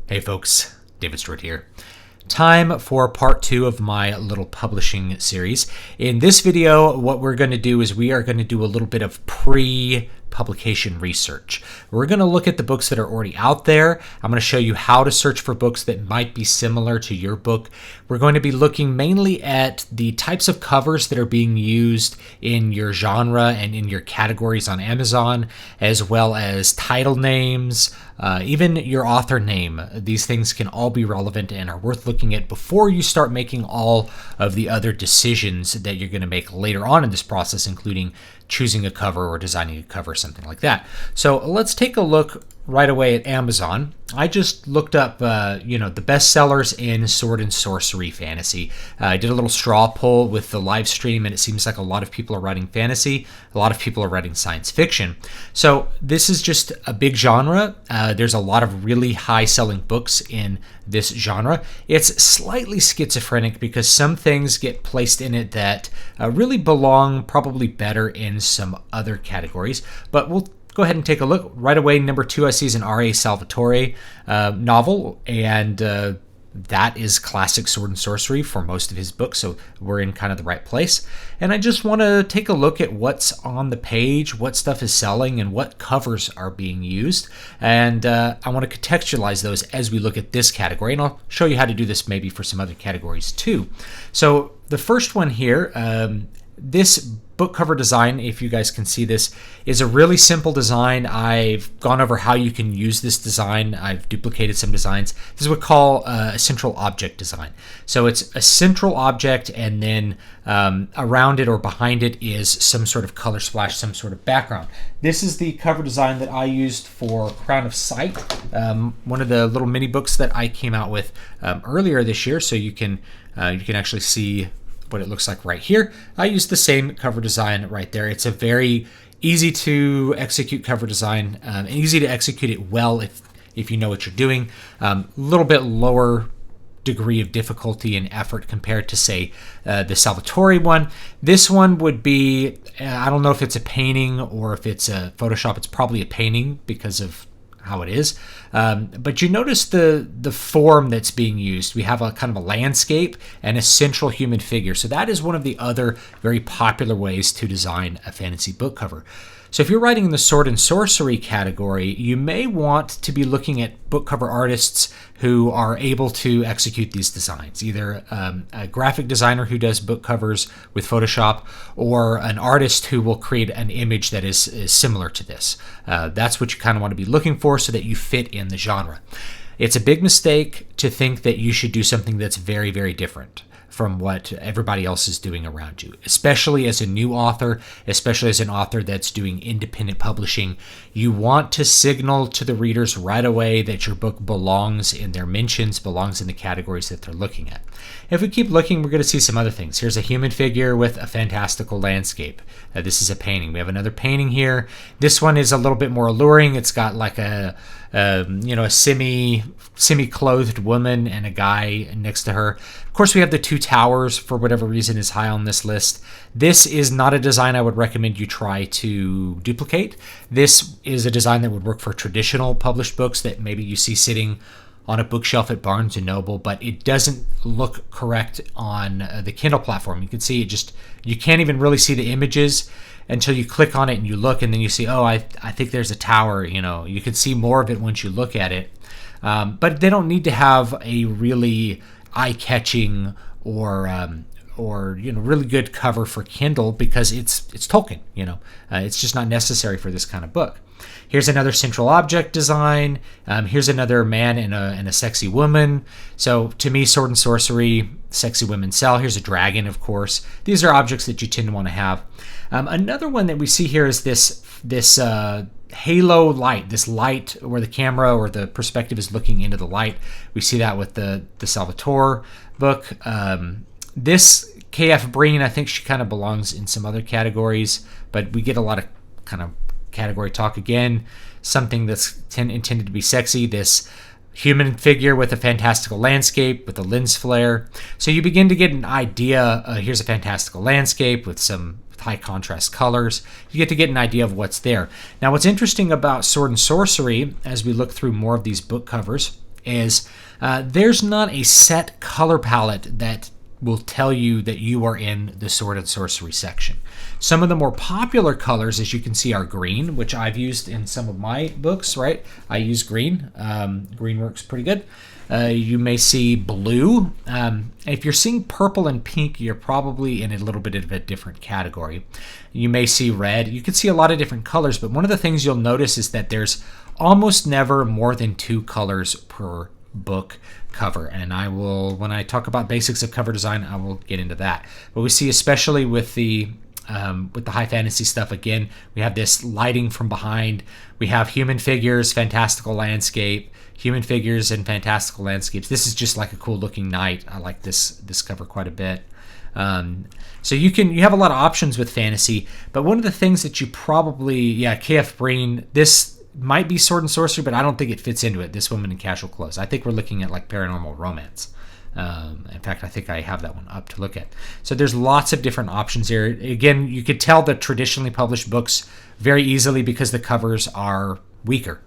Hey folks, David Stewart here. Time for part 2 of my little publishing series. In this video, what we're going to do is we are going to do a little bit of pre-publication research. We're going to look at the books that are already out there. I'm going to show you how to search for books that might be similar to your book. We're going to be looking mainly at the types of covers that are being used in your genre and in your categories on Amazon, as well as title names, even your author name. These things can all be relevant and are worth looking at before you start making all of the other decisions that you're going to make later on in this process, including choosing a cover or designing a cover, something like that. So let's take a look right away at Amazon. I just looked up, the bestsellers in sword and sorcery fantasy. I did a little straw poll with the live stream, and it seems like a lot of people are writing fantasy. A lot of people are writing science fiction. So this is just a big genre. There's a lot of really high-selling books in this genre. It's slightly schizophrenic because some things get placed in it that really belong probably better in some other categories. But we'll go ahead and take a look. Right away, number 2 I see is an R.A. Salvatore novel, and that is classic sword and sorcery for most of his books, so we're in kind of the right place. And I just want to take a look at what's on the page, what stuff is selling, and what covers are being used. And I want to contextualize those as we look at this category, and I'll show you how to do this maybe for some other categories too. So the first one here, this book cover design, if you guys can see this, is a really simple design. I've gone over how you can use this design. I've duplicated some designs. This is what we call a central object design. So it's a central object, and then around it or behind it is some sort of color splash, some sort of background. This is the cover design that I used for Crown of Sight, one of the little mini books that I came out with earlier this year. So you can actually see what it looks like right here. I used the same cover design right there. It's a very easy to execute cover design, easy to execute it well if you know what you're doing. A little bit lower degree of difficulty and effort compared to, say, the Salvatore one. This one would be, I don't know if it's a painting or if it's a Photoshop. It's probably a painting because of how it is. But you notice the form that's being used. We have a kind of a landscape and a central human figure. So that is one of the other very popular ways to design a fantasy book cover. So if you're writing in the sword and sorcery category, you may want to be looking at book cover artists who are able to execute these designs, either a graphic designer who does book covers with Photoshop, or an artist who will create an image that is similar to this. That's what you kind of want to be looking for so that you fit in the genre. It's a big mistake to think that you should do something that's very, very different from what everybody else is doing around you, especially as a new author, especially as an author that's doing independent publishing. You want to signal to the readers right away that your book belongs in their mentions, belongs in the categories that they're looking at. If we keep looking, we're going to see some other things. Here's a human figure with a fantastical landscape. This is a painting. We have another painting here. This one is a little bit more alluring. It's got like a semi-clothed woman and a guy next to her. Of course, we have the two towers, for whatever reason, is high on this list. This is not a design I would recommend you try to duplicate. This is a design that would work for traditional published books that maybe you see sitting on a bookshelf at Barnes & Noble, but it doesn't look correct on the Kindle platform. You can see you can't even really see the images until you click on it and you look, and then you see, I think there's a tower. You can see more of it once you look at it. But they don't need to have a really eye-catching or really good cover for Kindle because it's Tolkien. It's just not necessary for this kind of book. Here's another central object design. Here's another man and a sexy woman. So to me, sword and sorcery, sexy women sell. Here's a dragon, of course. These are objects that you tend to want to have. Another one that we see here is this halo light, this light where the camera or the perspective is looking into the light. We see that with the Salvatore book. This K.F. Breen, I think she kind of belongs in some other categories, but we get a lot of kind of category talk again. Something that's intended to be sexy. This human figure with a fantastical landscape with a lens flare. So you begin to get an idea. Here's a fantastical landscape with some high contrast colors. You get to get an idea of what's there. Now, what's interesting about sword and sorcery, as we look through more of these book covers, is there's not a set color palette that will tell you that you are in the sword and sorcery section. Some of the more popular colors, as you can see, are green, which I've used in some of my books, right? I use green. Green works pretty good. You may see blue. If you're seeing purple and pink, you're probably in a little bit of a different category. You may see red. You can see a lot of different colors, but one of the things you'll notice is that there's almost never more than 2 colors per book cover, and I will, when I talk about basics of cover design, I will get into that. But we see, especially with the high fantasy stuff, again, we have this lighting from behind. We have human figures, fantastical landscape, human figures and fantastical landscapes. This is just like a cool looking night. I like this cover quite a bit. So you have a lot of options with fantasy, but one of the things that you probably, KF Breen, this might be sword and sorcery, but I don't think it fits into it. This woman in casual clothes. I think we're looking at like Paranormal Romance. In fact, I think I have that one up to look at. So there's lots of different options here. Again, you could tell the traditionally published books very easily because the covers are weaker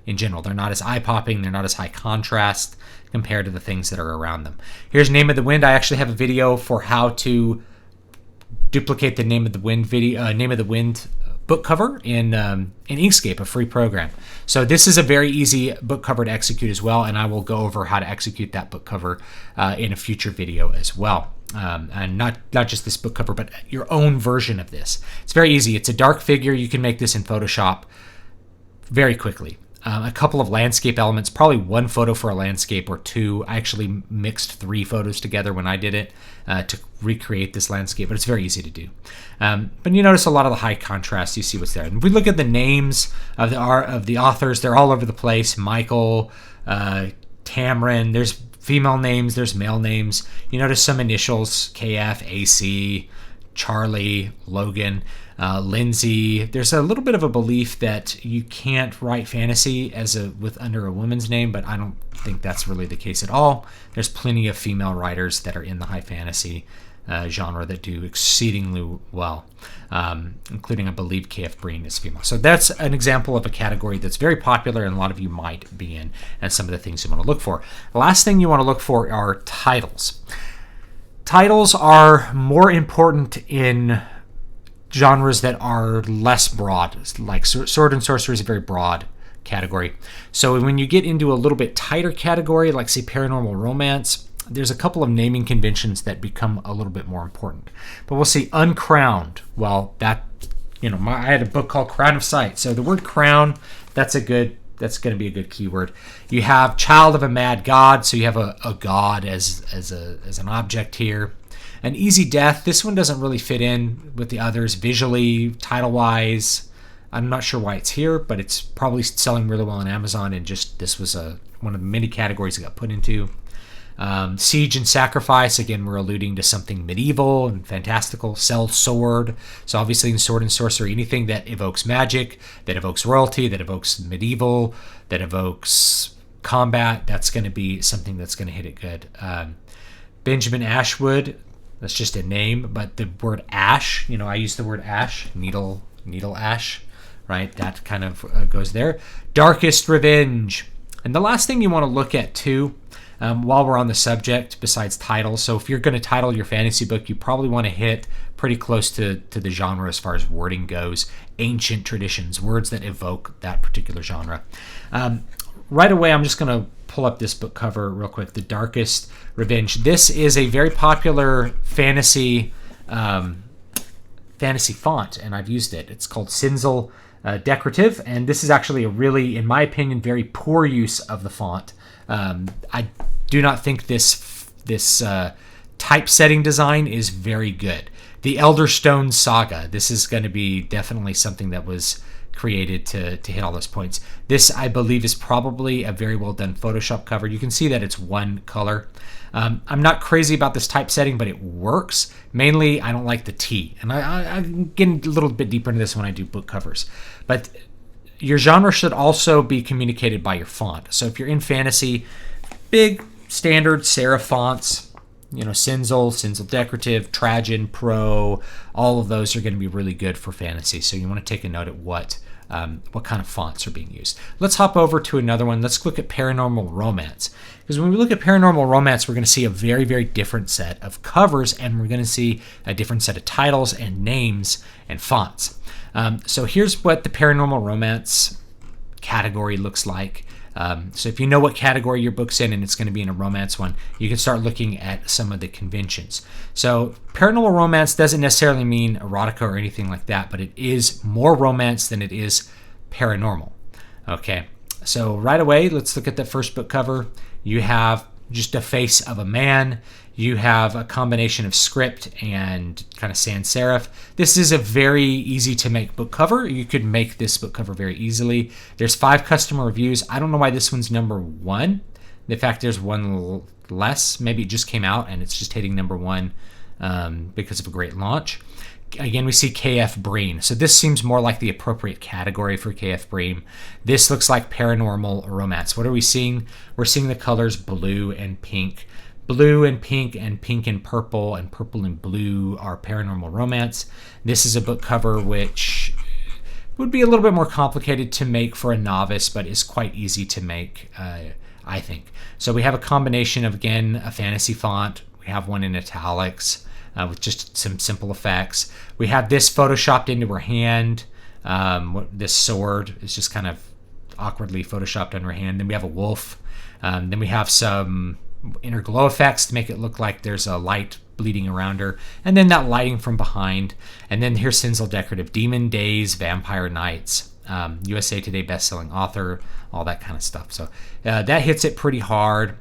in general. They're not as eye-popping. They're not as high contrast compared to the things that are around them. Here's Name of the Wind. I actually have a video for how to duplicate the Name of the Wind book cover in Inkscape, a free program. So this is a very easy book cover to execute as well, and I will go over how to execute that book cover in a future video as well. And not just this book cover, but your own version of this. It's very easy. It's a dark figure. You can make this in Photoshop very quickly. A couple of landscape elements, probably 1 photo for a landscape or 2. I actually mixed 3 photos together when I did it to recreate this landscape, but it's very easy to do. But you notice a lot of the high contrast. You see what's there. And if we look at the names of the authors, they're all over the place. Michael, Tamron, there's female names, there's male names. You notice some initials, KF, AC, Charlie, Logan, Lindsay. There's a little bit of a belief that you can't write fantasy under a woman's name, but I don't think that's really the case at all. There's plenty of female writers that are in the high fantasy genre that do exceedingly well, including, I believe, KF Breen is female. So that's an example of a category that's very popular and a lot of you might be in, and some of the things you want to look for. The last thing you want to look for are titles. Titles are more important in genres that are less broad. Like sword and sorcery is a very broad category. So when you get into a little bit tighter category, like say Paranormal Romance, there's a couple of naming conventions that become a little bit more important. But we'll see Uncrowned. Well, that, I had a book called Crown of Sight. So the word crown, that's going to be a good keyword. You have Child of a Mad God, so you have a god as an object here. An Easy Death, this one doesn't really fit in with the others visually, title-wise. I'm not sure why it's here, but it's probably selling really well on Amazon, and just this was one of the many categories it got put into. Siege and Sacrifice, again, we're alluding to something medieval and fantastical. Sell Sword, so obviously in sword and sorcery, anything that evokes magic, that evokes royalty, that evokes medieval, that evokes combat, that's going to be something that's going to hit it good. Benjamin Ashwood, that's just a name, but the word ash, I use the word ash, needle ash, right? That kind of goes there. Darkest Revenge. And the last thing you want to look at too, while we're on the subject, besides titles, so if you're going to title your fantasy book, you probably want to hit pretty close to the genre as far as wording goes. Ancient traditions, words that evoke that particular genre. Right away, I'm just going to pull up this book cover real quick, The Darkest Revenge. This is a very popular fantasy font, and I've used it. It's called Cinzel Decorative, and this is actually a really, in my opinion, very poor use of the font. I do not think this typesetting design is very good. The Elderstone Saga, this is going to be definitely something that was created to hit all those points. This, I believe, is probably a very well done Photoshop cover. You can see that it's one color. I'm not crazy about this typesetting, but it works. Mainly, I don't like the T, and I'm getting a little bit deeper into this when I do book covers. But your genre should also be communicated by your font. So if you're in fantasy, big standard serif fonts, Cinzel Decorative, Trajan, Pro, all of those are going to be really good for fantasy. So you want to take a note at what what kind of fonts are being used. Let's hop over to another one. Let's look at Paranormal Romance. Because when we look at Paranormal Romance, we're going to see a very, very different set of covers, and we're going to see a different set of titles and names and fonts. So here's what the Paranormal Romance category looks like. So if you know what category your book's in and it's going to be in a romance one, you can start looking at some of the conventions. So Paranormal Romance doesn't necessarily mean erotica or anything like that, but it is more romance than it is paranormal. Okay, so right away, let's look at the first book cover. You have just a face of a man. You have a combination of script and kind of sans serif. This is a very easy to make book cover. You could make this book cover very easily. There's 5 customer reviews. I don't know why this one's number 1. In fact, there's one less. Maybe it just came out and it's just hitting number 1 because of a great launch. Again, we see KF Breen. So this seems more like the appropriate category for KF Breen. This looks like Paranormal Romance. What are we seeing? We're seeing the colors blue and pink. Blue and pink and purple and blue are Paranormal Romance. This is a book cover which would be a little bit more complicated to make for a novice, but is quite easy to make, I think. So we have a combination of, again, a fantasy font. We have one in italics with just some simple effects. We have this photoshopped into her hand. This sword is just kind of awkwardly photoshopped on her hand. Then we have a wolf. Then we have some inner glow effects to make it look like there's a light bleeding around her, and then that lighting from behind. And then here's Sinsel Decorative, Demon Days, Vampire Nights, USA Today bestselling author, all that kind of stuff. So that hits it pretty hard.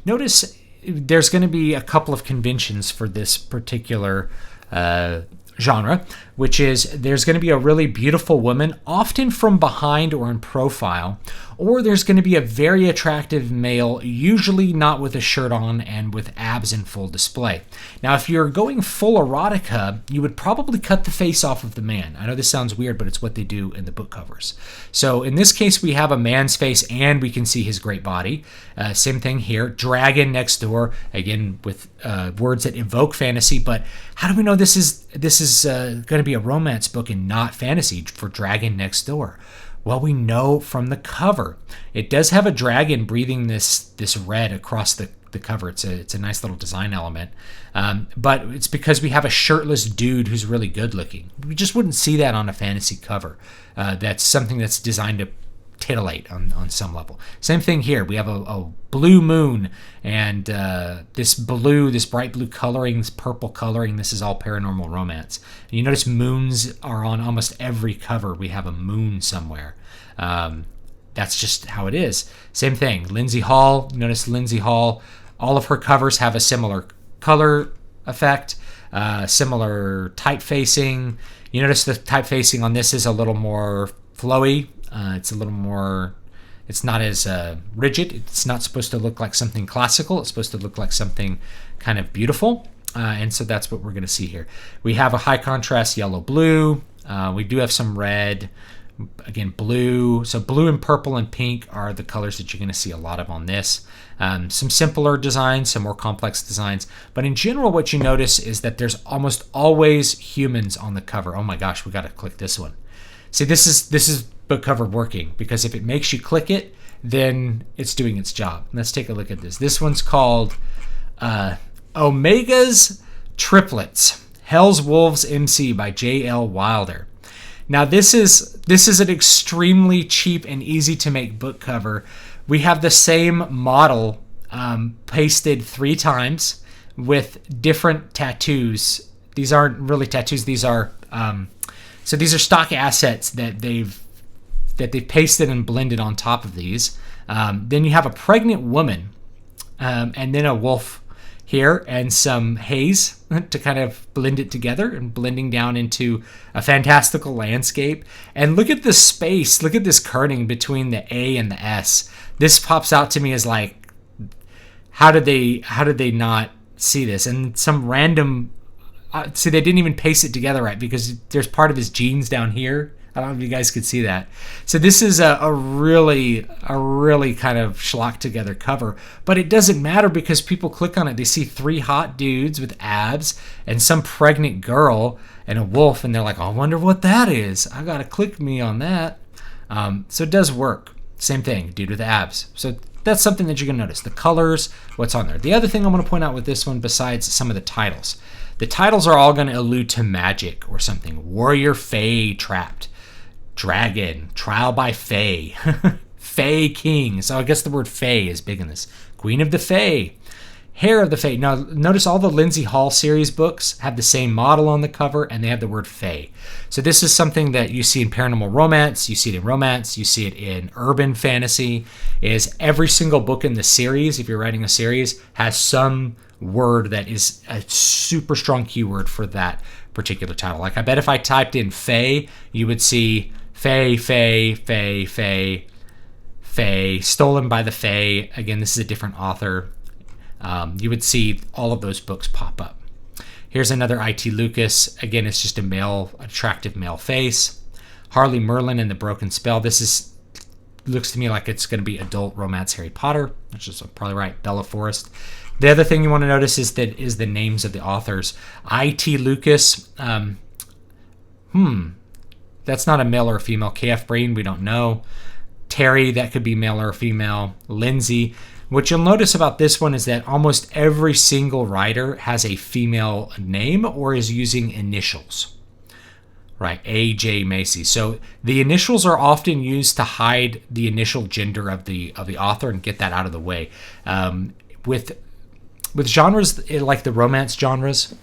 Notice there's going to be a couple of conventions for this particular genre, which is there's going to be a really beautiful woman, often from behind or in profile, or there's going to be a very attractive male, usually not with a shirt on and with abs in full display. Now, if you're going full erotica, you would probably cut the face off of the man. I know this sounds weird, but it's what they do in the book covers. So in this case, we have a man's face and we can see his great body. Same thing here. Dragon next door, again with words that evoke fantasy, but how do we know this is going to be a romance book and not fantasy for Dragon Next Door? Well, we know from the cover. It does have a dragon breathing this red across the cover. It's a nice little design element. But it's because we have a shirtless dude who's really good looking. We just wouldn't see that on a fantasy cover. That's something that's designed to titillate on some level. Same thing here. We have a blue moon and this bright blue coloring, this purple coloring. This is all Paranormal Romance. And you notice moons are on almost every cover. We have a moon somewhere. That's just how it is. Same thing. Lindsay Hall. Notice Lindsay Hall. All of her covers have a similar color effect, similar typefacing. You notice the typefacing on this is a little more flowy. It's a little more, it's not as rigid. It's not supposed to look like something classical. It's supposed to look like something kind of beautiful. And so that's what we're going to see here. We have a high contrast yellow-blue. We do have some red, again, blue. So blue and purple and pink are the colors that you're going to see a lot of on this. Some simpler designs, some more complex designs. But in general, what you notice is that there's almost always humans on the cover. Oh my gosh, we got to click this one. See, this is book cover working, because if it makes you click it, then it's doing its job. Let's take a look at this. This one's called Omega's Triplets, Hell's Wolves MC by J.L. Wilder. Now this is an extremely cheap and easy to make book cover. We have the same model pasted 3 times with different tattoos. These aren't really tattoos. These are these are stock assets that they've pasted and blended on top of these. Then you have a pregnant woman, and then a wolf here, and some haze to kind of blend it together and blending down into a fantastical landscape. And look at the space. Look at this kerning between the A and the S. This pops out to me as like, how did they not see this? And some random, see, they didn't even paste it together right, because there's part of his jeans down here. I don't know if you guys could see that. So this is a really kind of schlock together cover, but it doesn't matter because people click on it. They see 3 hot dudes with abs and some pregnant girl and a wolf, and they're like, oh, I wonder what that is. I gotta click me on that. So it does work. Same thing, dude with abs. So that's something that you're gonna notice. The colors, what's on there. The other thing I want to point out with this one, besides some of the titles are all going to allude to magic or something. Warrior Fae trapped. Dragon, trial by Fae. Fae king. So I guess the word Fae is big in this. Queen of the Fae. Hair of the Fae. Now, notice all the Lindsay Hall series books have the same model on the cover, and they have the word Fae. So this is something that you see in paranormal romance, you see it in romance, you see it in urban fantasy, is every single book in the series, if you're writing a series, has some word that is a super strong keyword for that particular title. Like I bet if I typed in Fae, you would see Fae, Fae, Fae, Fae, Fae, Stolen by the Fae. Again, this is a different author. You would see all of those books pop up. Here's another IT Lucas. Again, it's just a male, attractive male face. Harley Merlin and the Broken Spell. This looks to me like it's going to be adult romance Harry Potter, which is probably right. Bella Forrest. The other thing you want to notice is the names of the authors. IT Lucas. That's not a male or a female. KF Brain, we don't know. Terry, that could be male or female. Lindsay. What you'll notice about this one is that almost every single writer has a female name or is using initials. Right, A.J. Macy. So the initials are often used to hide the initial gender of the author and get that out of the way. With genres like the romance genres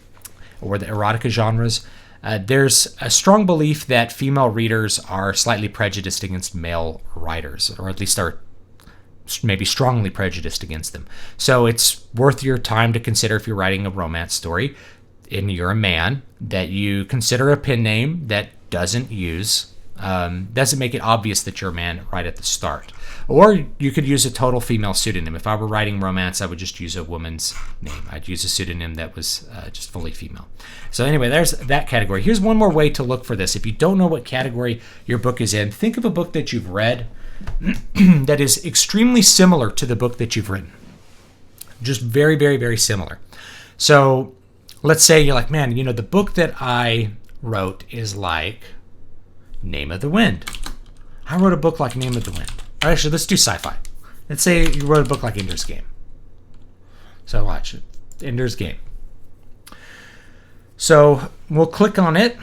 or the erotica genres, there's a strong belief that female readers are slightly prejudiced against male writers, or at least are maybe strongly prejudiced against them. So it's worth your time to consider, if you're writing a romance story and you're a man, that you consider a pen name that doesn't make it obvious that you're a man right at the start. Or you could use a total female pseudonym. If I were writing romance, I would just use a woman's name. I'd use a pseudonym that was just fully female. So anyway, there's that category. Here's one more way to look for this. If you don't know what category your book is in, think of a book that you've read that is extremely similar to the book that you've written. Just very, very, very similar. So let's say you're like, man, the book that I wrote is like Name of the Wind. I wrote a book like Name of the Wind. Actually, let's do sci-fi. Let's say you wrote a book like Ender's Game. So watch it. Ender's Game. So we'll click on it.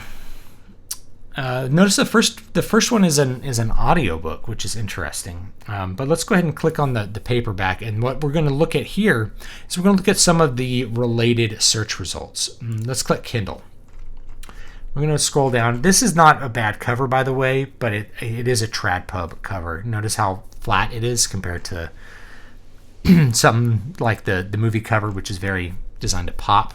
Notice the first one is an audio book, which is interesting. But let's go ahead and click on the paperback. And what we're going to look at here is we're going to look at some of the related search results. Let's click Kindle. We're going to scroll down. This is not a bad cover, by the way, but it is a trad pub cover. Notice how flat it is compared to something like the movie cover, which is very designed to pop.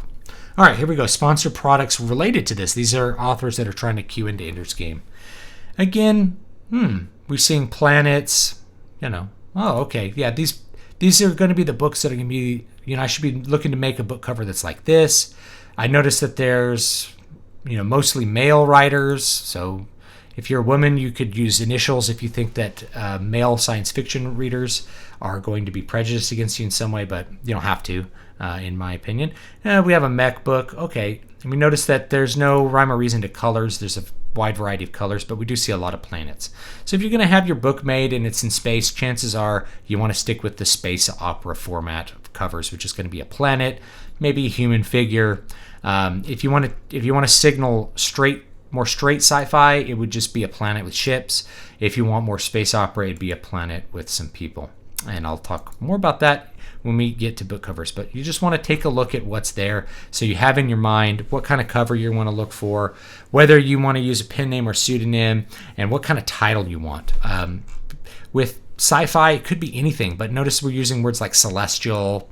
All right, here we go. Sponsored products related to this. These are authors that are trying to cue into Ender's Game. Again, we're seeing planets, Oh, okay. Yeah, these are going to be the books that are going to be, I should be looking to make a book cover that's like this. I noticed that there's, mostly male writers. So if you're a woman, you could use initials if you think that male science fiction readers are going to be prejudiced against you in some way, but you don't have to. In my opinion. We have a mech book. Okay. And we notice that there's no rhyme or reason to colors. There's a wide variety of colors, but we do see a lot of planets. So if you're going to have your book made and it's in space, chances are you want to stick with the space opera format of covers, which is going to be a planet, maybe a human figure. If you want to signal more straight sci-fi, it would just be a planet with ships. If you want more space opera, it'd be a planet with some people. And I'll talk more about that when we get to book covers, but you just want to take a look at what's there so you have in your mind what kind of cover you want to look for, whether you want to use a pen name or pseudonym, and what kind of title you want. With sci-fi, it could be anything, but notice we're using words like celestial,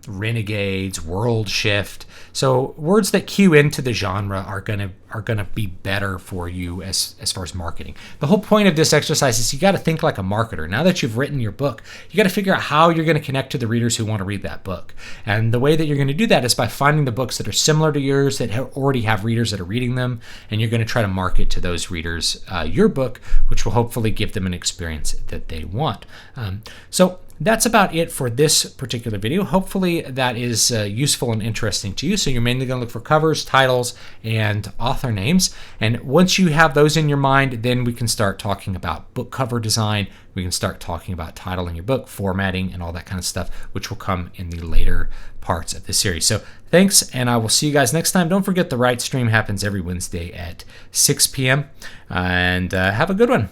renegades, world shift. So words that cue into the genre are gonna be better for you as far as marketing. The whole point of this exercise is you got to think like a marketer. Now that you've written your book, you got to figure out how you're going to connect to the readers who want to read that book. And the way that you're going to do that is by finding the books that are similar to yours, that already have readers that are reading them, and you're going to try to market to those readers your book, which will hopefully give them an experience that they want. So that's about it for this particular video. Hopefully that is useful and interesting to you. So you're mainly going to look for covers, titles, and author names. And once you have those in your mind, then we can start talking about book cover design. We can start talking about titling your book, formatting, and all that kind of stuff, which will come in the later parts of the series. So thanks, and I will see you guys next time. Don't forget the Writestream happens every Wednesday at 6 p.m. And have a good one.